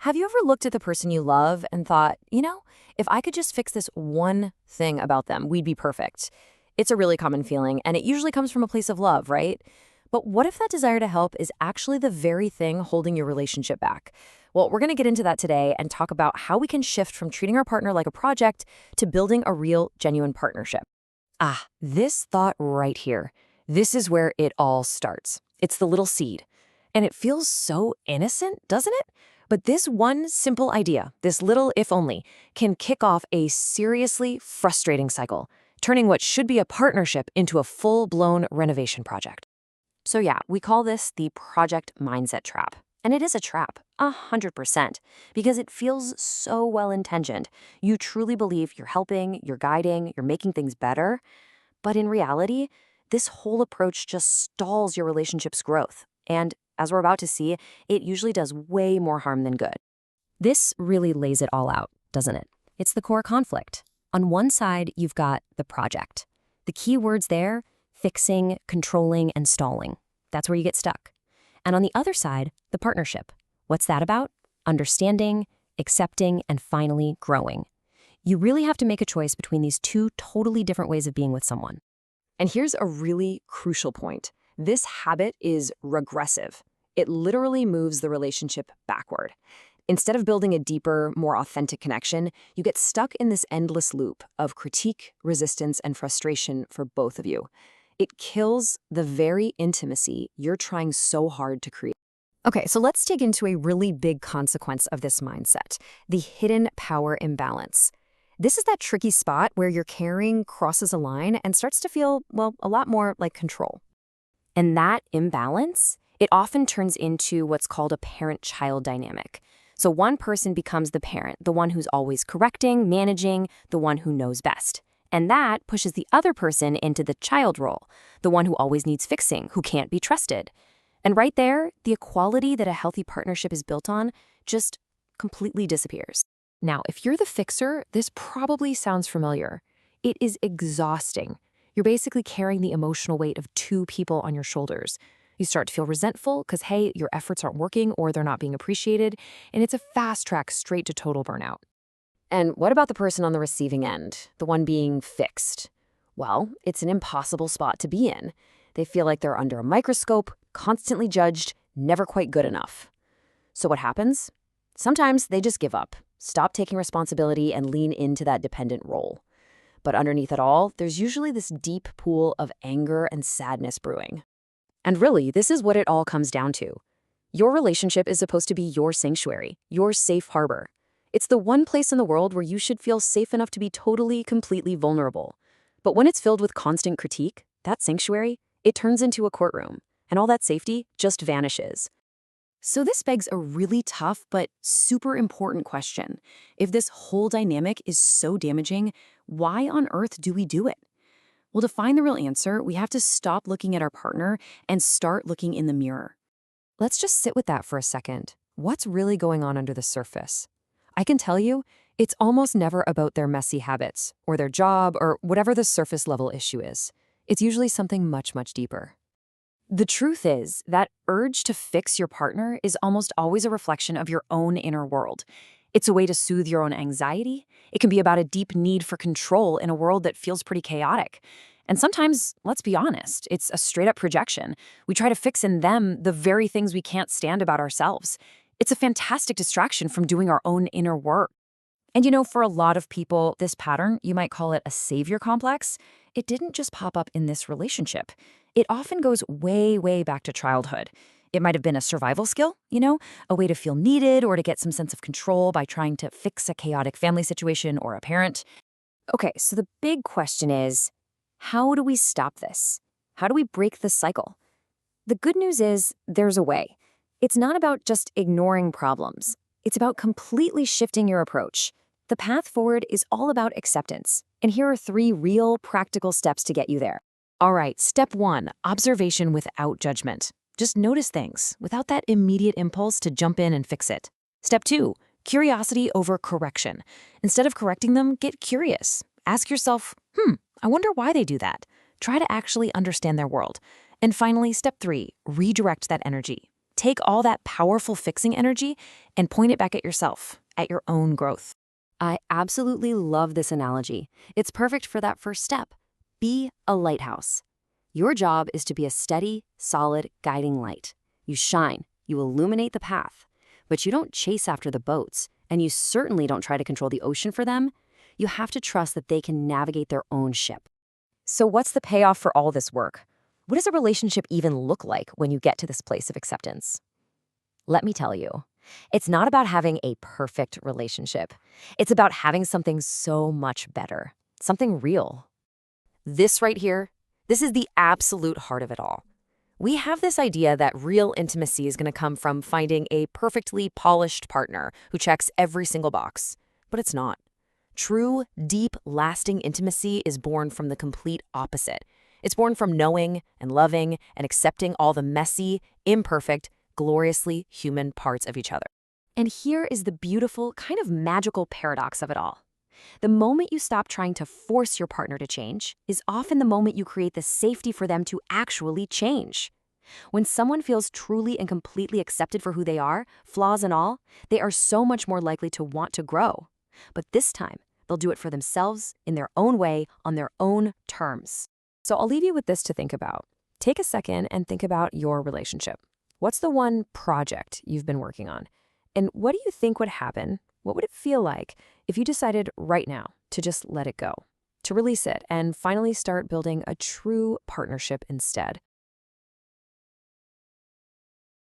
Have you ever looked at the person you love and thought, if I could just fix this one thing about them, we'd be perfect? It's a really common feeling, and it usually comes from a place of love, right? But what if that desire to help is actually the very thing holding your relationship back? Well, we're going to get into that today and talk about how we can shift from treating our partner like a project to building a real, genuine partnership. This thought right here. This is where it all starts. It's the little seed. And it feels so innocent, doesn't it? But this one simple idea, this little if only, can kick off a seriously frustrating cycle, turning what should be a partnership into a full-blown renovation project. So yeah, we call this the project mindset trap. And it is a trap, 100%, because it feels so well-intentioned. You truly believe you're helping, you're guiding, you're making things better. But in reality, this whole approach just stalls your relationship's growth. And as we're about to see, it usually does way more harm than good. This really lays it all out, doesn't it? It's the core conflict. On one side, you've got the project. The key words there, fixing, controlling, and stalling. That's where you get stuck. And on the other side, the partnership. What's that about? Understanding, accepting, and finally growing. You really have to make a choice between these two totally different ways of being with someone. And here's a really crucial point. This habit is regressive. It literally moves the relationship backward. Instead of building a deeper, more authentic connection, you get stuck in this endless loop of critique, resistance, and frustration for both of you. It kills the very intimacy you're trying so hard to create. Okay, so let's dig into a really big consequence of this mindset, the hidden power imbalance. This is that tricky spot where your caring crosses a line and starts to feel, well, a lot more like control. And that imbalance, it often turns into what's called a parent-child dynamic. So one person becomes the parent, the one who's always correcting, managing, the one who knows best. And that pushes the other person into the child role, the one who always needs fixing, who can't be trusted. And right there, the equality that a healthy partnership is built on just completely disappears. Now, if you're the fixer, this probably sounds familiar. It is exhausting. You're basically carrying the emotional weight of two people on your shoulders. You start to feel resentful because, hey, your efforts aren't working or they're not being appreciated, and it's a fast track straight to total burnout. And what about the person on the receiving end, the one being fixed? Well, it's an impossible spot to be in. They feel like they're under a microscope, constantly judged, never quite good enough. So what happens? Sometimes they just give up, stop taking responsibility, and lean into that dependent role. But underneath it all, there's usually this deep pool of anger and sadness brewing. And really, this is what it all comes down to. Your relationship is supposed to be your sanctuary, your safe harbor. It's the one place in the world where you should feel safe enough to be totally, completely vulnerable. But when it's filled with constant critique, that sanctuary, it turns into a courtroom, and all that safety just vanishes. So this begs a really tough but super important question. If this whole dynamic is so damaging, why on earth do we do it? Well, to find the real answer, we have to stop looking at our partner and start looking in the mirror. Let's just sit with that for a second. What's really going on under the surface? I can tell you, it's almost never about their messy habits or their job or whatever the surface level issue is. It's usually something much, much deeper. The truth is that urge to fix your partner is almost always a reflection of your own inner world. It's a way to soothe your own anxiety. It can be about a deep need for control in a world that feels pretty chaotic. And sometimes, let's be honest, it's a straight-up projection. We try to fix in them the very things we can't stand about ourselves. It's a fantastic distraction from doing our own inner work. And for a lot of people, this pattern, you might call it a savior complex, it didn't just pop up in this relationship. It often goes way, way back to childhood. It might have been a survival skill, a way to feel needed or to get some sense of control by trying to fix a chaotic family situation or a parent. Okay, so the big question is, how do we stop this? How do we break this cycle? The good news is there's a way. It's not about just ignoring problems. It's about completely shifting your approach. The path forward is all about acceptance. And here are 3 real, practical steps to get you there. All right, step 1, observation without judgment. Just notice things without that immediate impulse to jump in and fix it. Step 2, curiosity over correction. Instead of correcting them, get curious. Ask yourself, I wonder why they do that. Try to actually understand their world. And finally, step 3, redirect that energy. Take all that powerful fixing energy and point it back at yourself, at your own growth. I absolutely love this analogy. It's perfect for that first step. Be a lighthouse. Your job is to be a steady, solid, guiding light. You shine, you illuminate the path, but you don't chase after the boats, and you certainly don't try to control the ocean for them. You have to trust that they can navigate their own ship. So what's the payoff for all this work? What does a relationship even look like when you get to this place of acceptance? Let me tell you, it's not about having a perfect relationship. It's about having something so much better, something real. This right here, this is the absolute heart of it all. We have this idea that real intimacy is going to come from finding a perfectly polished partner who checks every single box, but it's not. True, deep, lasting intimacy is born from the complete opposite. It's born from knowing and loving and accepting all the messy, imperfect, gloriously human parts of each other. And here is the beautiful, kind of magical paradox of it all. The moment you stop trying to force your partner to change is often the moment you create the safety for them to actually change. When someone feels truly and completely accepted for who they are, flaws and all, they are so much more likely to want to grow. But this time, they'll do it for themselves, in their own way, on their own terms. So I'll leave you with this to think about. Take a second and think about your relationship. What's the one project you've been working on? And what do you think would happen? What would it feel like if you decided right now to just let it go, to release it, and finally start building a true partnership instead?